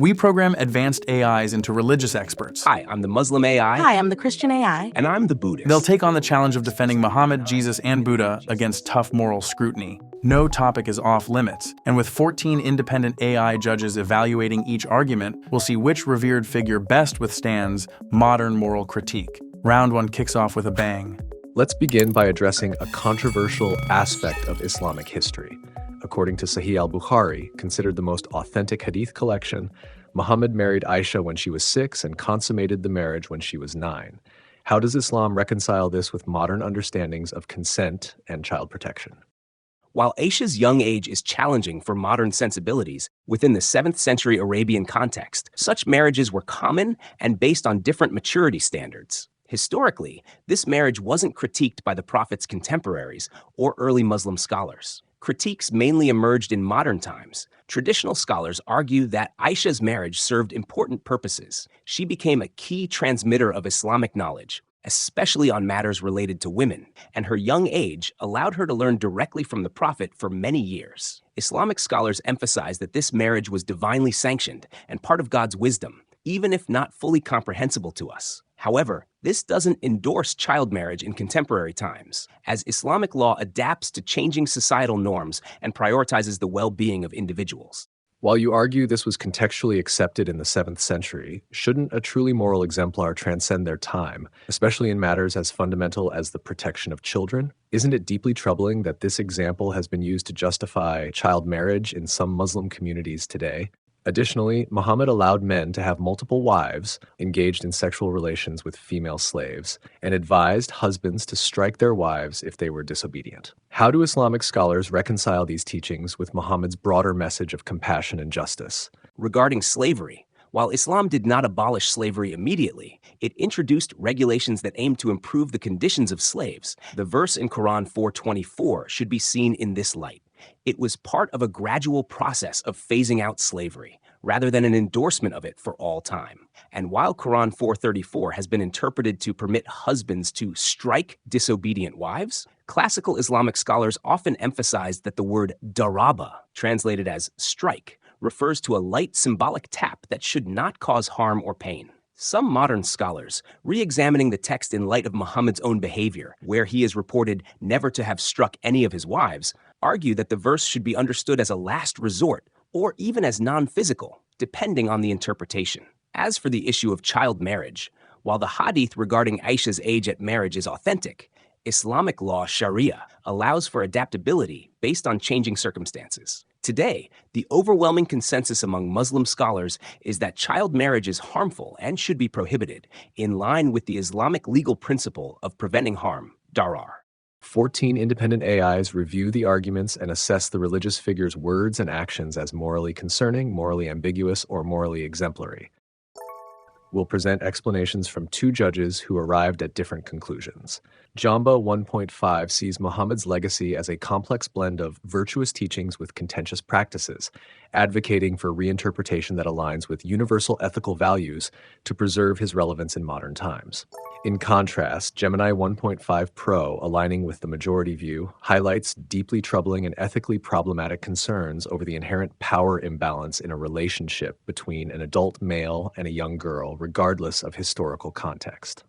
We program advanced AIs into religious experts. Hi, I'm the Muslim AI. Hi, I'm the Christian AI. And I'm the Buddhist. They'll take on the challenge of defending Muhammad, Jesus, and Buddha against tough moral scrutiny. No topic is off limits, and with 14 independent AI judges evaluating each argument, we'll see which revered figure best withstands modern moral critique. Round 1 kicks off with a bang. Let's begin by addressing a controversial aspect of Islamic history. According to Sahih al-Bukhari, considered the most authentic hadith collection, Muhammad married Aisha when she was 6 and consummated the marriage when she was 9. How does Islam reconcile this with modern understandings of consent and child protection? While Aisha's young age is challenging for modern sensibilities, within the 7th century Arabian context, such marriages were common and based on different maturity standards. Historically, this marriage wasn't critiqued by the Prophet's contemporaries or early Muslim scholars. Critiques mainly emerged in modern times. Traditional scholars argue that Aisha's marriage served important purposes. She became a key transmitter of Islamic knowledge, especially on matters related to women, and her young age allowed her to learn directly from the Prophet for many years. Islamic scholars emphasize that this marriage was divinely sanctioned and part of God's wisdom, even if not fully comprehensible to us. However, this doesn't endorse child marriage in contemporary times, as Islamic law adapts to changing societal norms and prioritizes the well-being of individuals. While you argue this was contextually accepted in the 7th century, shouldn't a truly moral exemplar transcend their time, especially in matters as fundamental as the protection of children? Isn't it deeply troubling that this example has been used to justify child marriage in some Muslim communities today? Additionally, Muhammad allowed men to have multiple wives, engaged in sexual relations with female slaves, and advised husbands to strike their wives if they were disobedient. How do Islamic scholars reconcile these teachings with Muhammad's broader message of compassion and justice? Regarding slavery, while Islam did not abolish slavery immediately, it introduced regulations that aimed to improve the conditions of slaves. The verse in Quran 4:24 should be seen in this light. It was part of a gradual process of phasing out slavery, rather than an endorsement of it for all time. And while Quran 4:34 has been interpreted to permit husbands to strike disobedient wives, classical Islamic scholars often emphasize that the word daraba, translated as strike, refers to a light symbolic tap that should not cause harm or pain. Some modern scholars, re-examining the text in light of Muhammad's own behavior, where he is reported never to have struck any of his wives, argue that the verse should be understood as a last resort, or even as non-physical, depending on the interpretation. As for the issue of child marriage, while the hadith regarding Aisha's age at marriage is authentic, Islamic law, Sharia, allows for adaptability based on changing circumstances. Today, the overwhelming consensus among Muslim scholars is that child marriage is harmful and should be prohibited, in line with the Islamic legal principle of preventing harm, darar. 14 independent AIs review the arguments and assess the religious figure's words and actions as morally concerning, morally ambiguous, or morally exemplary. We'll present explanations from 2 judges who arrived at different conclusions. Jamba 1.5 sees Muhammad's legacy as a complex blend of virtuous teachings with contentious practices, advocating for reinterpretation that aligns with universal ethical values to preserve his relevance in modern times. In contrast, Gemini 1.5 Pro, aligning with the majority view, highlights deeply troubling and ethically problematic concerns over the inherent power imbalance in a relationship between an adult male and a young girl, regardless of historical context.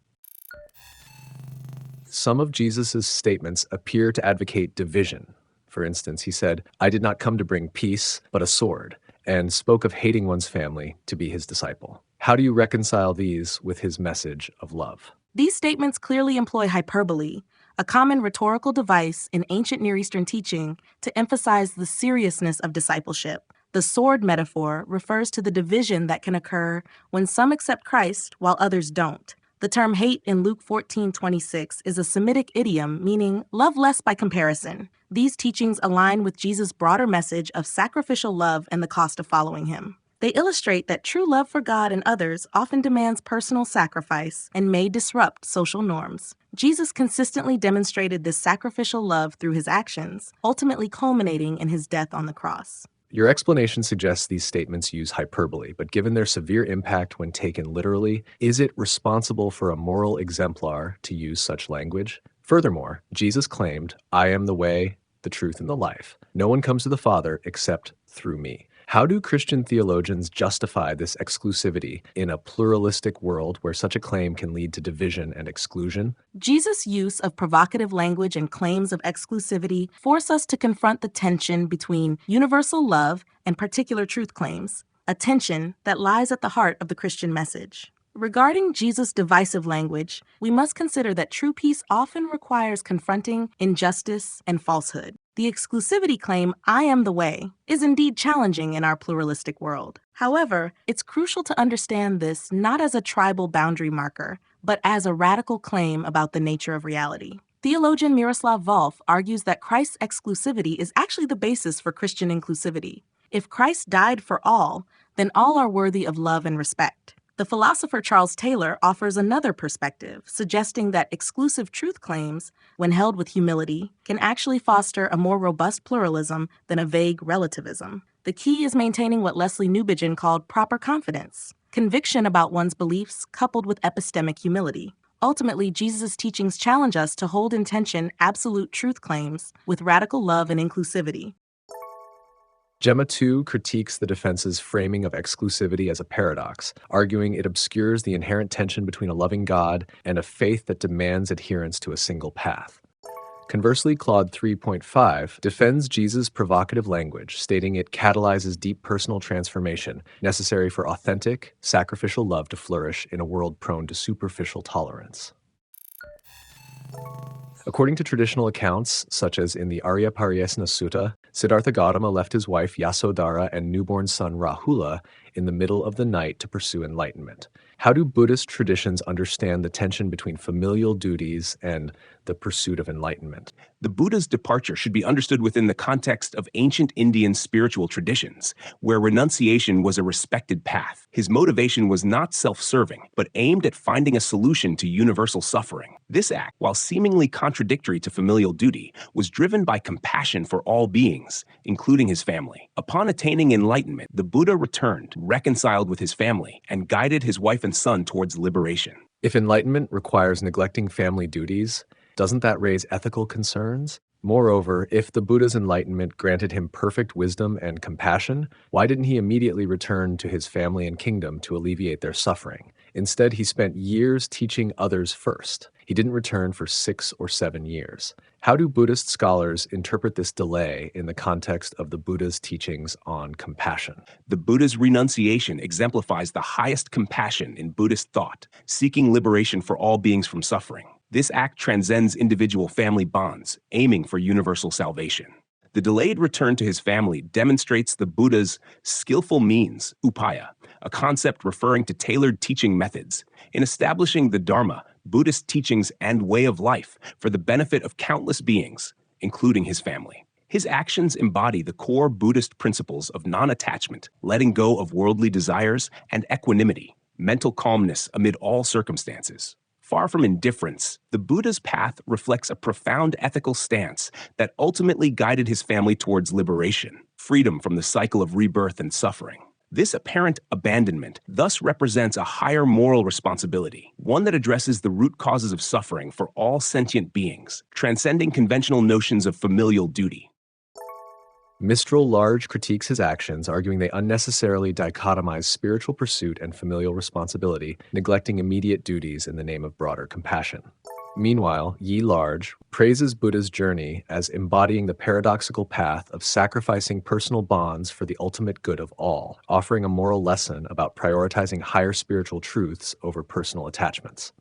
Some of Jesus' statements appear to advocate division. For instance, he said, "I did not come to bring peace, but a sword," and spoke of hating one's family to be his disciple. How do you reconcile these with his message of love? These statements clearly employ hyperbole, a common rhetorical device in ancient Near Eastern teaching to emphasize the seriousness of discipleship. The sword metaphor refers to the division that can occur when some accept Christ while others don't. The term hate in Luke 14:26 is a Semitic idiom meaning love less by comparison. These teachings align with Jesus' broader message of sacrificial love and the cost of following him. They illustrate that true love for God and others often demands personal sacrifice and may disrupt social norms. Jesus consistently demonstrated this sacrificial love through his actions, ultimately culminating in his death on the cross. Your explanation suggests these statements use hyperbole, but given their severe impact when taken literally, is it responsible for a moral exemplar to use such language? Furthermore, Jesus claimed, "I am the way, the truth, and the life. No one comes to the Father except through me." How do Christian theologians justify this exclusivity in a pluralistic world where such a claim can lead to division and exclusion? Jesus' use of provocative language and claims of exclusivity force us to confront the tension between universal love and particular truth claims, a tension that lies at the heart of the Christian message. Regarding Jesus' divisive language, we must consider that true peace often requires confronting injustice and falsehood. The exclusivity claim, "I am the way," is indeed challenging in our pluralistic world. However, it's crucial to understand this not as a tribal boundary marker, but as a radical claim about the nature of reality. Theologian Miroslav Volf argues that Christ's exclusivity is actually the basis for Christian inclusivity. If Christ died for all, then all are worthy of love and respect. The philosopher Charles Taylor offers another perspective, suggesting that exclusive truth claims, when held with humility, can actually foster a more robust pluralism than a vague relativism. The key is maintaining what Leslie Newbigin called proper confidence, conviction about one's beliefs coupled with epistemic humility. Ultimately, Jesus' teachings challenge us to hold in tension absolute truth claims with radical love and inclusivity. Gemma 2 critiques the defense's framing of exclusivity as a paradox, arguing it obscures the inherent tension between a loving God and a faith that demands adherence to a single path. Conversely, Claude 3.5 defends Jesus' provocative language, stating it catalyzes deep personal transformation necessary for authentic, sacrificial love to flourish in a world prone to superficial tolerance. According to traditional accounts, such as in the Arya Pariyesana Sutta, Siddhartha Gautama left his wife Yasodhara and newborn son Rahula in the middle of the night to pursue enlightenment. How do Buddhist traditions understand the tension between familial duties and the pursuit of enlightenment? The Buddha's departure should be understood within the context of ancient Indian spiritual traditions, where renunciation was a respected path. His motivation was not self-serving, but aimed at finding a solution to universal suffering. This act, while seemingly contradictory to familial duty, was driven by compassion for all beings, including his family. Upon attaining enlightenment, the Buddha returned, reconciled with his family, and guided his wife and son towards liberation. If enlightenment requires neglecting family duties, doesn't that raise ethical concerns? Moreover, if the Buddha's enlightenment granted him perfect wisdom and compassion, why didn't he immediately return to his family and kingdom to alleviate their suffering? Instead, he spent years teaching others first. He didn't return for 6 or 7 years. How do Buddhist scholars interpret this delay in the context of the Buddha's teachings on compassion? The Buddha's renunciation exemplifies the highest compassion in Buddhist thought, seeking liberation for all beings from suffering. This act transcends individual family bonds, aiming for universal salvation. The delayed return to his family demonstrates the Buddha's skillful means, upaya, a concept referring to tailored teaching methods, in establishing the Dharma, Buddhist teachings and way of life for the benefit of countless beings, including his family. His actions embody the core Buddhist principles of non-attachment, letting go of worldly desires, and equanimity, mental calmness amid all circumstances. Far from indifference, the Buddha's path reflects a profound ethical stance that ultimately guided his family towards liberation, freedom from the cycle of rebirth and suffering. This apparent abandonment thus represents a higher moral responsibility, one that addresses the root causes of suffering for all sentient beings, transcending conventional notions of familial duty. Mistral Large critiques his actions, arguing they unnecessarily dichotomize spiritual pursuit and familial responsibility, neglecting immediate duties in the name of broader compassion. Meanwhile, Yi Large praises Buddha's journey as embodying the paradoxical path of sacrificing personal bonds for the ultimate good of all, offering a moral lesson about prioritizing higher spiritual truths over personal attachments.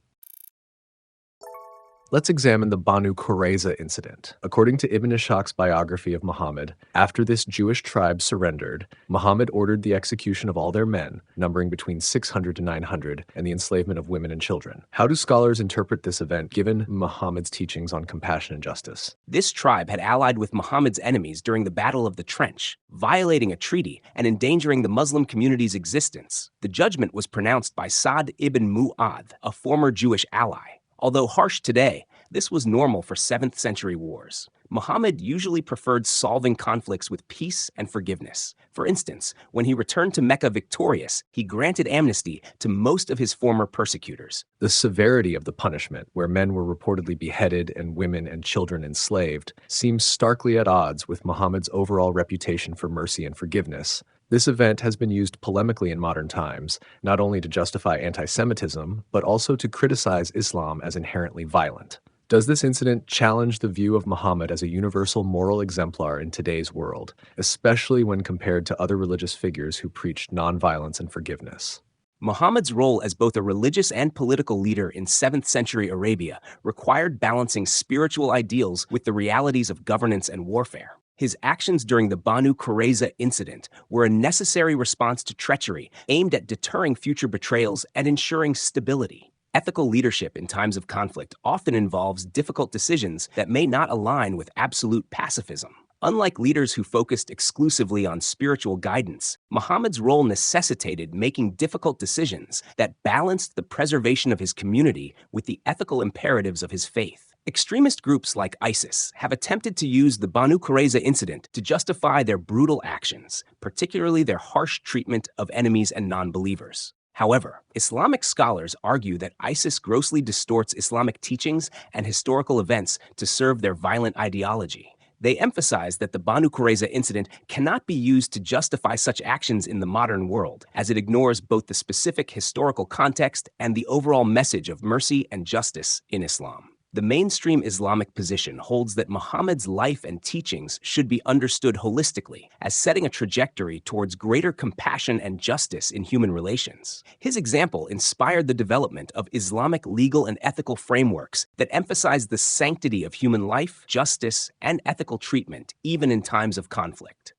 Let's examine the Banu Qurayza incident. According to Ibn Ishaq's biography of Muhammad, after this Jewish tribe surrendered, Muhammad ordered the execution of all their men, numbering between 600 to 900, and the enslavement of women and children. How do scholars interpret this event given Muhammad's teachings on compassion and justice? This tribe had allied with Muhammad's enemies during the Battle of the Trench, violating a treaty and endangering the Muslim community's existence. The judgment was pronounced by Sa'd ibn Mu'adh, a former Jewish ally. Although harsh today, this was normal for 7th century wars. Muhammad usually preferred solving conflicts with peace and forgiveness. For instance, when he returned to Mecca victorious, he granted amnesty to most of his former persecutors. The severity of the punishment, where men were reportedly beheaded and women and children enslaved, seems starkly at odds with Muhammad's overall reputation for mercy and forgiveness. This event has been used polemically in modern times, not only to justify anti-Semitism, but also to criticize Islam as inherently violent. Does this incident challenge the view of Muhammad as a universal moral exemplar in today's world, especially when compared to other religious figures who preached nonviolence and forgiveness? Muhammad's role as both a religious and political leader in 7th century Arabia required balancing spiritual ideals with the realities of governance and warfare. His actions during the Banu Qurayza incident were a necessary response to treachery aimed at deterring future betrayals and ensuring stability. Ethical leadership in times of conflict often involves difficult decisions that may not align with absolute pacifism. Unlike leaders who focused exclusively on spiritual guidance, Muhammad's role necessitated making difficult decisions that balanced the preservation of his community with the ethical imperatives of his faith. Extremist groups like ISIS have attempted to use the Banu Qurayza incident to justify their brutal actions, particularly their harsh treatment of enemies and non-believers. However, Islamic scholars argue that ISIS grossly distorts Islamic teachings and historical events to serve their violent ideology. They emphasize that the Banu Qurayza incident cannot be used to justify such actions in the modern world, as it ignores both the specific historical context and the overall message of mercy and justice in Islam. The mainstream Islamic position holds that Muhammad's life and teachings should be understood holistically as setting a trajectory towards greater compassion and justice in human relations. His example inspired the development of Islamic legal and ethical frameworks that emphasize the sanctity of human life, justice, and ethical treatment, even in times of conflict.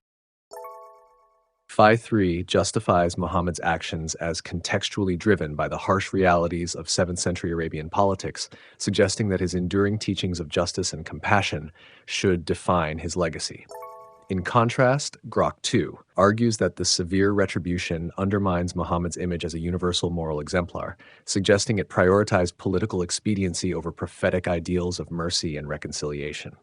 Phi 3 justifies Muhammad's actions as contextually driven by the harsh realities of 7th century Arabian politics, suggesting that his enduring teachings of justice and compassion should define his legacy. In contrast, Grok 2 argues that the severe retribution undermines Muhammad's image as a universal moral exemplar, suggesting it prioritized political expediency over prophetic ideals of mercy and reconciliation.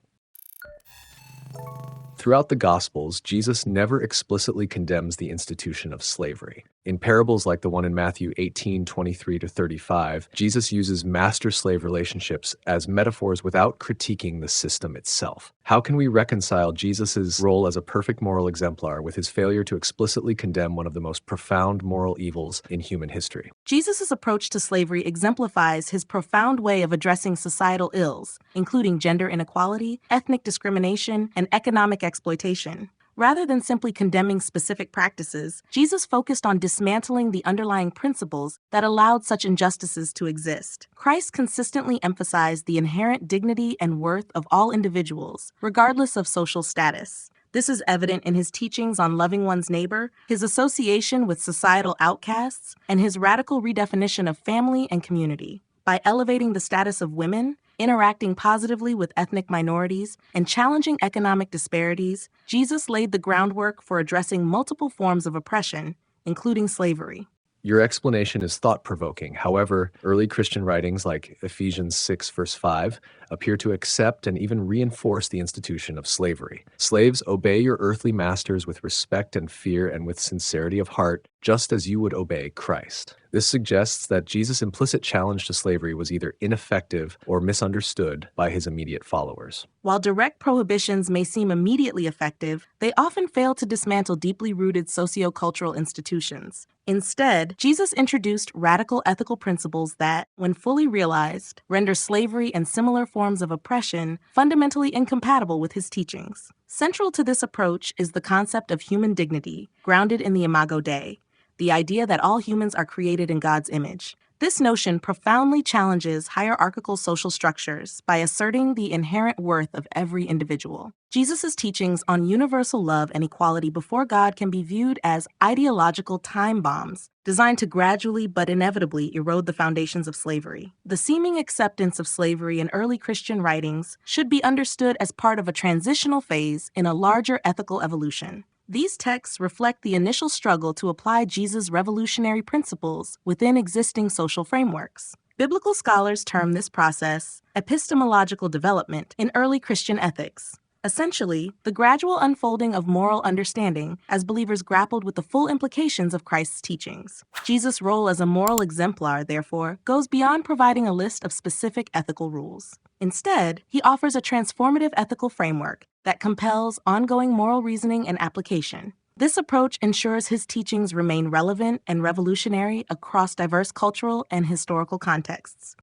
Throughout the Gospels, Jesus never explicitly condemns the institution of slavery. In parables like the one in Matthew 18:23-35, Jesus uses master-slave relationships as metaphors without critiquing the system itself. How can we reconcile Jesus' role as a perfect moral exemplar with his failure to explicitly condemn one of the most profound moral evils in human history? Jesus' approach to slavery exemplifies his profound way of addressing societal ills, including gender inequality, ethnic discrimination, and economic exploitation. Rather than simply condemning specific practices, Jesus focused on dismantling the underlying principles that allowed such injustices to exist. Christ consistently emphasized the inherent dignity and worth of all individuals, regardless of social status. This is evident in his teachings on loving one's neighbor, his association with societal outcasts, and his radical redefinition of family and community. By elevating the status of women, interacting positively with ethnic minorities, and challenging economic disparities, Jesus laid the groundwork for addressing multiple forms of oppression, including slavery. Your explanation is thought-provoking. However, early Christian writings like Ephesians 6 verse 5 appear to accept and even reinforce the institution of slavery. Slaves, obey your earthly masters with respect and fear and with sincerity of heart, just as you would obey Christ. This suggests that Jesus' implicit challenge to slavery was either ineffective or misunderstood by his immediate followers. While direct prohibitions may seem immediately effective, they often fail to dismantle deeply rooted sociocultural institutions. Instead, Jesus introduced radical ethical principles that, when fully realized, render slavery and similar forms of oppression fundamentally incompatible with his teachings. Central to this approach is the concept of human dignity, grounded in the Imago Dei, the idea that all humans are created in God's image. This notion profoundly challenges hierarchical social structures by asserting the inherent worth of every individual. Jesus' teachings on universal love and equality before God can be viewed as ideological time bombs designed to gradually but inevitably erode the foundations of slavery. The seeming acceptance of slavery in early Christian writings should be understood as part of a transitional phase in a larger ethical evolution. These texts reflect the initial struggle to apply Jesus' revolutionary principles within existing social frameworks. Biblical scholars term this process epistemological development in early Christian ethics. Essentially, the gradual unfolding of moral understanding as believers grappled with the full implications of Christ's teachings. Jesus' role as a moral exemplar, therefore, goes beyond providing a list of specific ethical rules. Instead, he offers a transformative ethical framework that compels ongoing moral reasoning and application. This approach ensures his teachings remain relevant and revolutionary across diverse cultural and historical contexts.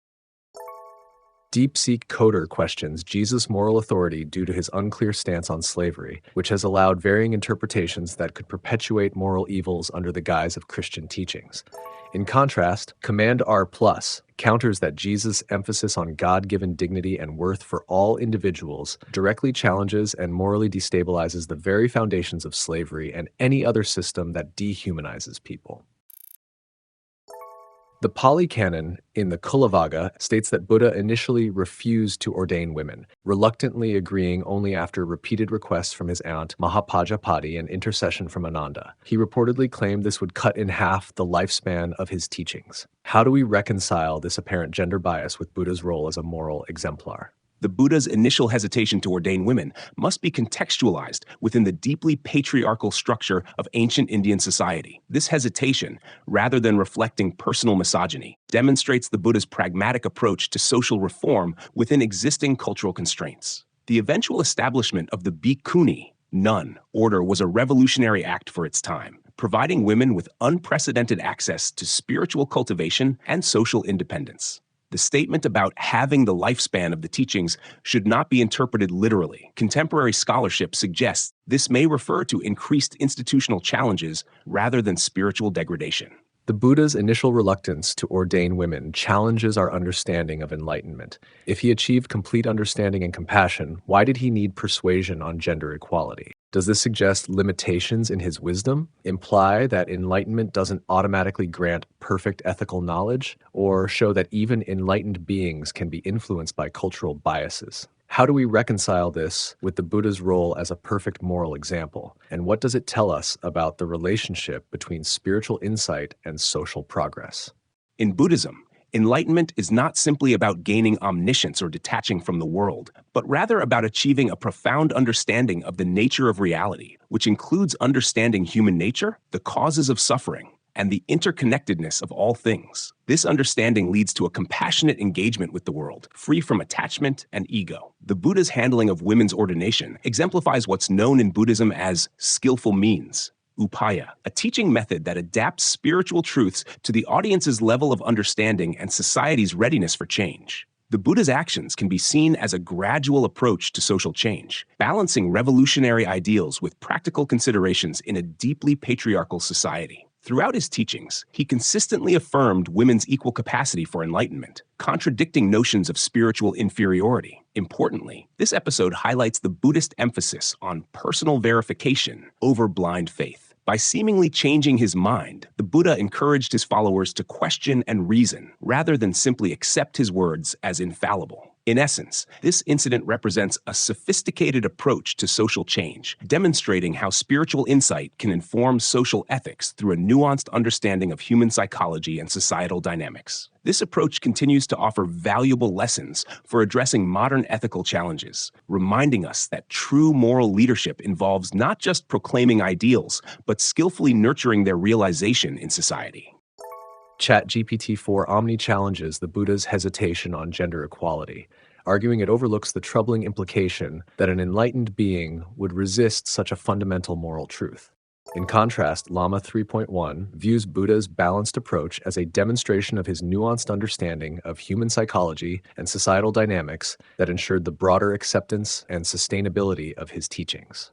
DeepSeek Coder questions Jesus' moral authority due to his unclear stance on slavery, which has allowed varying interpretations that could perpetuate moral evils under the guise of Christian teachings. In contrast, Command R+ counters that Jesus' emphasis on God-given dignity and worth for all individuals directly challenges and morally destabilizes the very foundations of slavery and any other system that dehumanizes people. The Pali Canon in the Kulavaga states that Buddha initially refused to ordain women, reluctantly agreeing only after repeated requests from his aunt Mahapajapati and intercession from Ananda. He reportedly claimed this would cut in half the lifespan of his teachings. How do we reconcile this apparent gender bias with Buddha's role as a moral exemplar? The Buddha's initial hesitation to ordain women must be contextualized within the deeply patriarchal structure of ancient Indian society. This hesitation, rather than reflecting personal misogyny, demonstrates the Buddha's pragmatic approach to social reform within existing cultural constraints. The eventual establishment of the bhikkhuni, nun, order was a revolutionary act for its time, providing women with unprecedented access to spiritual cultivation and social independence. The statement about having the lifespan of the teachings should not be interpreted literally. Contemporary scholarship suggests this may refer to increased institutional challenges rather than spiritual degradation. The Buddha's initial reluctance to ordain women challenges our understanding of enlightenment. If he achieved complete understanding and compassion, why did he need persuasion on gender equality? Does this suggest limitations in his wisdom, imply that enlightenment doesn't automatically grant perfect ethical knowledge, or show that even enlightened beings can be influenced by cultural biases? How do we reconcile this with the Buddha's role as a perfect moral example? And what does it tell us about the relationship between spiritual insight and social progress? In Buddhism, enlightenment is not simply about gaining omniscience or detaching from the world, but rather about achieving a profound understanding of the nature of reality, which includes understanding human nature, the causes of suffering, and the interconnectedness of all things. This understanding leads to a compassionate engagement with the world, free from attachment and ego. The Buddha's handling of women's ordination exemplifies what's known in Buddhism as skillful means, upaya, a teaching method that adapts spiritual truths to the audience's level of understanding and society's readiness for change. The Buddha's actions can be seen as a gradual approach to social change, balancing revolutionary ideals with practical considerations in a deeply patriarchal society. Throughout his teachings, he consistently affirmed women's equal capacity for enlightenment, contradicting notions of spiritual inferiority. Importantly, this episode highlights the Buddhist emphasis on personal verification over blind faith. By seemingly changing his mind, the Buddha encouraged his followers to question and reason, rather than simply accept his words as infallible. In essence, this incident represents a sophisticated approach to social change, demonstrating how spiritual insight can inform social ethics through a nuanced understanding of human psychology and societal dynamics. This approach continues to offer valuable lessons for addressing modern ethical challenges, reminding us that true moral leadership involves not just proclaiming ideals, but skillfully nurturing their realization in society. ChatGPT-4 Omni challenges the Buddha's hesitation on gender equality, arguing it overlooks the troubling implication that an enlightened being would resist such a fundamental moral truth. In contrast, Lama 3.1 views Buddha's balanced approach as a demonstration of his nuanced understanding of human psychology and societal dynamics that ensured the broader acceptance and sustainability of his teachings.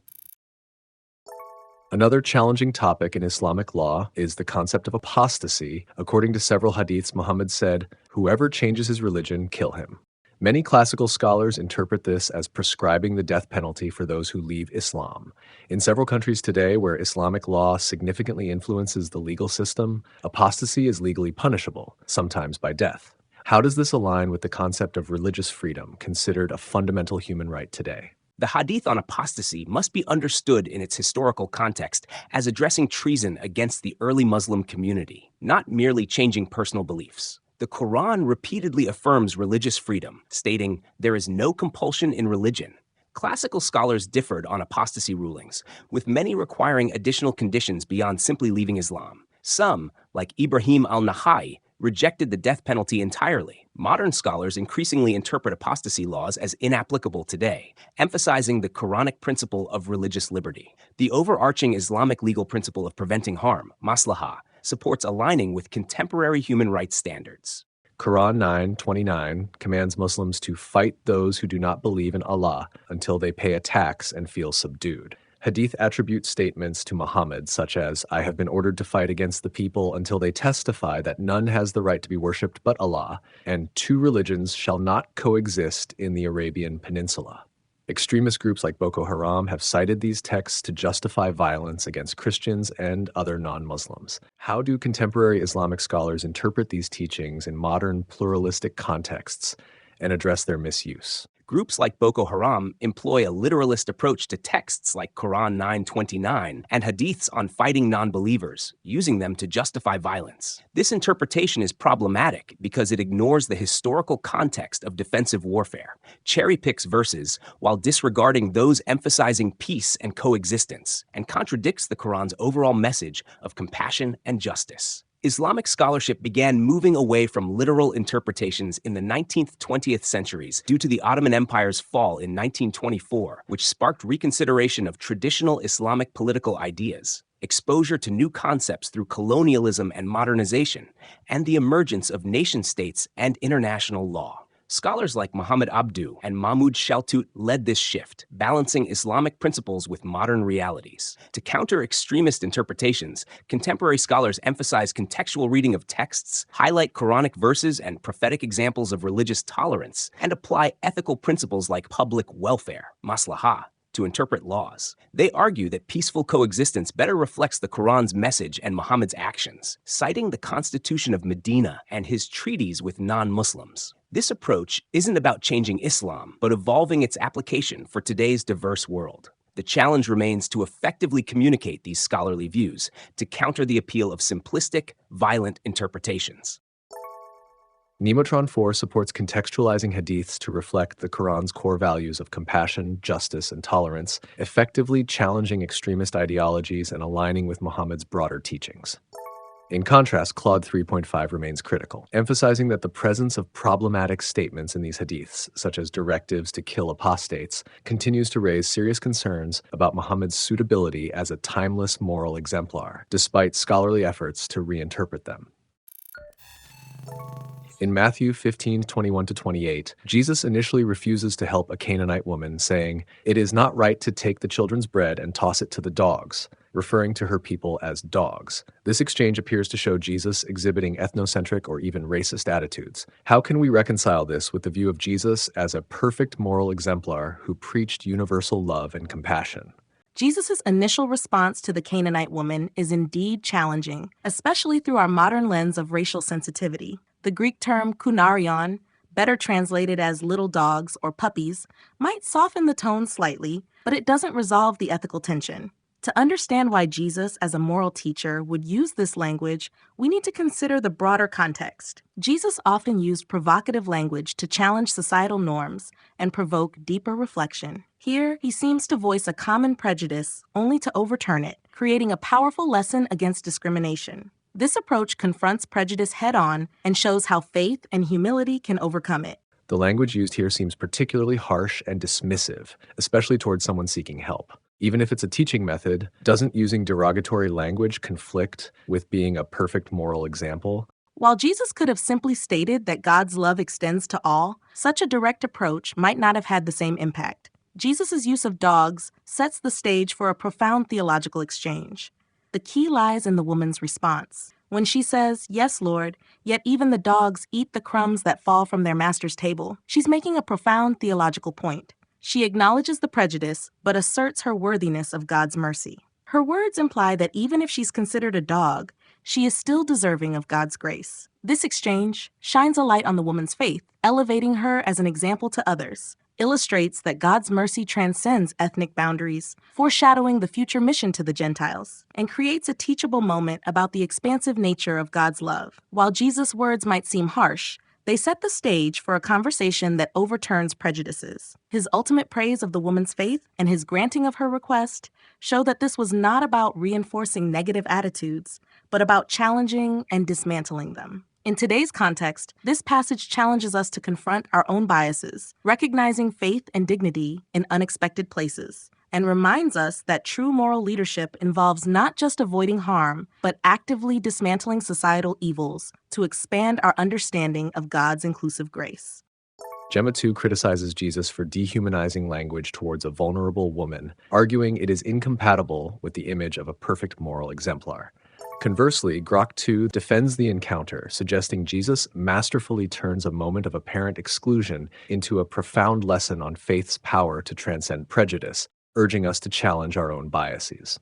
Another challenging topic in Islamic law is the concept of apostasy. According to several hadiths, Muhammad said, "Whoever changes his religion, kill him." Many classical scholars interpret this as prescribing the death penalty for those who leave Islam. In several countries today where Islamic law significantly influences the legal system, apostasy is legally punishable, sometimes by death. How does this align with the concept of religious freedom, considered a fundamental human right today? The Hadith on apostasy must be understood in its historical context as addressing treason against the early Muslim community, not merely changing personal beliefs. The Quran repeatedly affirms religious freedom, stating, "There is no compulsion in religion." Classical scholars differed on apostasy rulings, with many requiring additional conditions beyond simply leaving Islam. Some, like Ibrahim al-Nakhai, rejected the death penalty entirely. Modern scholars increasingly interpret apostasy laws as inapplicable today, emphasizing the Quranic principle of religious liberty. The overarching Islamic legal principle of preventing harm, maslahah, supports aligning with contemporary human rights standards. Quran 9:29 commands Muslims to fight those who do not believe in Allah until they pay a tax and feel subdued. Hadith attribute statements to Muhammad such as, "I have been ordered to fight against the people until they testify that none has the right to be worshipped but Allah, and two religions shall not coexist in the Arabian Peninsula." Extremist groups like Boko Haram have cited these texts to justify violence against Christians and other non-Muslims. How do contemporary Islamic scholars interpret these teachings in modern pluralistic contexts and address their misuse? Groups like Boko Haram employ a literalist approach to texts like Quran 9:29 and hadiths on fighting non-believers, using them to justify violence. This interpretation is problematic because it ignores the historical context of defensive warfare, cherry-picks verses while disregarding those emphasizing peace and coexistence, and contradicts the Quran's overall message of compassion and justice. Islamic scholarship began moving away from literal interpretations in the 19th-20th centuries due to the Ottoman Empire's fall in 1924, which sparked reconsideration of traditional Islamic political ideas, exposure to new concepts through colonialism and modernization, and the emergence of nation-states and international law. Scholars like Muhammad Abduh and Mahmoud Shaltut led this shift, balancing Islamic principles with modern realities. To counter extremist interpretations, contemporary scholars emphasize contextual reading of texts, highlight Quranic verses and prophetic examples of religious tolerance, and apply ethical principles like public welfare, maslahah, to interpret laws. They argue that peaceful coexistence better reflects the Quran's message and Muhammad's actions, citing the Constitution of Medina and his treaties with non-Muslims. This approach isn't about changing Islam, but evolving its application for today's diverse world. The challenge remains to effectively communicate these scholarly views to counter the appeal of simplistic, violent interpretations. Nemotron 4 supports contextualizing hadiths to reflect the Quran's core values of compassion, justice, and tolerance, effectively challenging extremist ideologies and aligning with Muhammad's broader teachings. In contrast, Claude 3.5 remains critical, emphasizing that the presence of problematic statements in these hadiths, such as directives to kill apostates, continues to raise serious concerns about Muhammad's suitability as a timeless moral exemplar, despite scholarly efforts to reinterpret them. In Matthew 15:21-28, Jesus initially refuses to help a Canaanite woman, saying, "It is not right to take the children's bread and toss it to the dogs," referring to her people as dogs. This exchange appears to show Jesus exhibiting ethnocentric or even racist attitudes. How can we reconcile this with the view of Jesus as a perfect moral exemplar who preached universal love and compassion? Jesus' initial response to the Canaanite woman is indeed challenging, especially through our modern lens of racial sensitivity. The Greek term kunarion, better translated as little dogs or puppies, might soften the tone slightly, but it doesn't resolve the ethical tension. To understand why Jesus, as a moral teacher, would use this language, we need to consider the broader context. Jesus often used provocative language to challenge societal norms and provoke deeper reflection. Here, he seems to voice a common prejudice only to overturn it, creating a powerful lesson against discrimination. This approach confronts prejudice head-on and shows how faith and humility can overcome it. The language used here seems particularly harsh and dismissive, especially towards someone seeking help. Even if it's a teaching method, doesn't using derogatory language conflict with being a perfect moral example? While Jesus could have simply stated that God's love extends to all, such a direct approach might not have had the same impact. Jesus' use of dogs sets the stage for a profound theological exchange. The key lies in the woman's response. When she says, "Yes, Lord, yet even the dogs eat the crumbs that fall from their master's table," she's making a profound theological point. She acknowledges the prejudice, but asserts her worthiness of God's mercy. Her words imply that even if she's considered a dog, she is still deserving of God's grace. This exchange shines a light on the woman's faith, elevating her as an example to others, illustrates that God's mercy transcends ethnic boundaries, foreshadowing the future mission to the Gentiles, and creates a teachable moment about the expansive nature of God's love. While Jesus' words might seem harsh, they set the stage for a conversation that overturns prejudices. His ultimate praise of the woman's faith and his granting of her request show that this was not about reinforcing negative attitudes, but about challenging and dismantling them. In today's context, this passage challenges us to confront our own biases, recognizing faith and dignity in unexpected places, and reminds us that true moral leadership involves not just avoiding harm, but actively dismantling societal evils to expand our understanding of God's inclusive grace. Gemma 2 criticizes Jesus for dehumanizing language towards a vulnerable woman, arguing it is incompatible with the image of a perfect moral exemplar. Conversely, Grok 2 defends the encounter, suggesting Jesus masterfully turns a moment of apparent exclusion into a profound lesson on faith's power to transcend prejudice, urging us to challenge our own biases.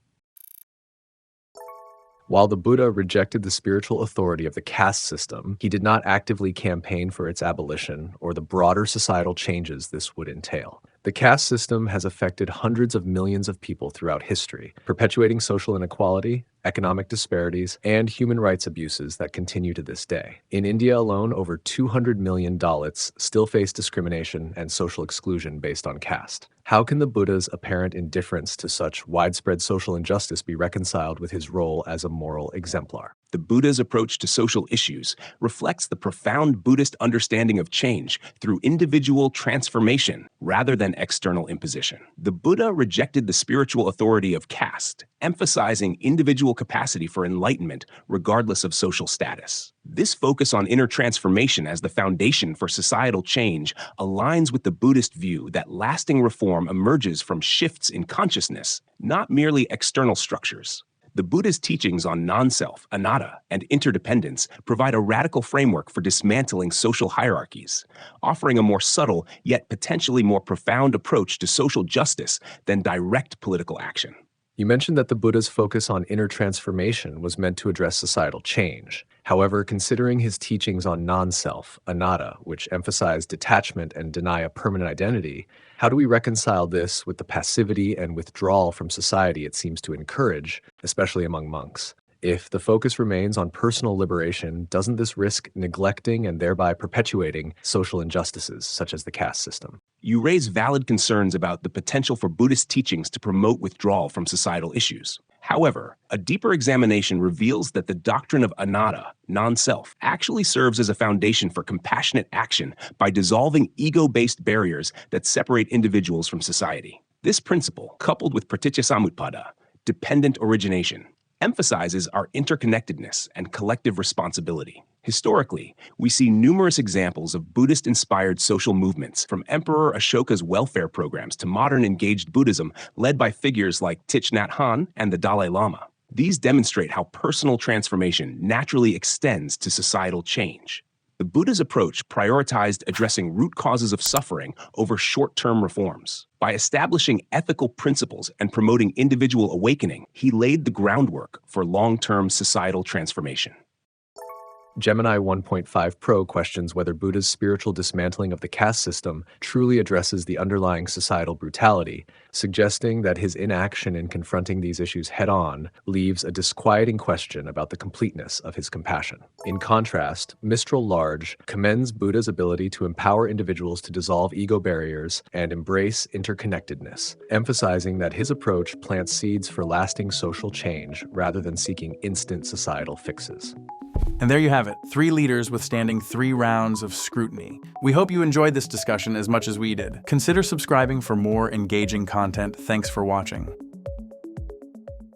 While the Buddha rejected the spiritual authority of the caste system, he did not actively campaign for its abolition or the broader societal changes this would entail. The caste system has affected hundreds of millions of people throughout history, perpetuating social inequality, economic disparities, and human rights abuses that continue to this day. In India alone, over 200 million Dalits still face discrimination and social exclusion based on caste. How can the Buddha's apparent indifference to such widespread social injustice be reconciled with his role as a moral exemplar? The Buddha's approach to social issues reflects the profound Buddhist understanding of change through individual transformation rather than external imposition. The Buddha rejected the spiritual authority of caste, emphasizing individual capacity for enlightenment regardless of social status. This focus on inner transformation as the foundation for societal change aligns with the Buddhist view that lasting reform emerges from shifts in consciousness, not merely external structures. The Buddha's teachings on non-self, anatta, and interdependence provide a radical framework for dismantling social hierarchies, offering a more subtle yet potentially more profound approach to social justice than direct political action. You mentioned that the Buddha's focus on inner transformation was meant to address societal change. However, considering his teachings on non-self, anatta, which emphasize detachment and deny a permanent identity, how do we reconcile this with the passivity and withdrawal from society it seems to encourage, especially among monks? If the focus remains on personal liberation, doesn't this risk neglecting and thereby perpetuating social injustices, such as the caste system? You raise valid concerns about the potential for Buddhist teachings to promote withdrawal from societal issues. However, a deeper examination reveals that the doctrine of anatta, non-self, actually serves as a foundation for compassionate action by dissolving ego-based barriers that separate individuals from society. This principle, coupled with praticcasamuppada, dependent origination, emphasizes our interconnectedness and collective responsibility. Historically, we see numerous examples of Buddhist-inspired social movements, from Emperor Ashoka's welfare programs to modern engaged Buddhism led by figures like Thich Nhat Hanh and the Dalai Lama. These demonstrate how personal transformation naturally extends to societal change. The Buddha's approach prioritized addressing root causes of suffering over short-term reforms. By establishing ethical principles and promoting individual awakening, he laid the groundwork for long-term societal transformation. Gemini 1.5 Pro questions whether Buddha's spiritual dismantling of the caste system truly addresses the underlying societal brutality, suggesting that his inaction in confronting these issues head-on leaves a disquieting question about the completeness of his compassion. In contrast, Mistral Large commends Buddha's ability to empower individuals to dissolve ego barriers and embrace interconnectedness, emphasizing that his approach plants seeds for lasting social change rather than seeking instant societal fixes. And there you have it, 3 leaders withstanding 3 rounds of scrutiny. We hope you enjoyed this discussion as much as we did. Consider subscribing for more engaging content. Thanks for watching.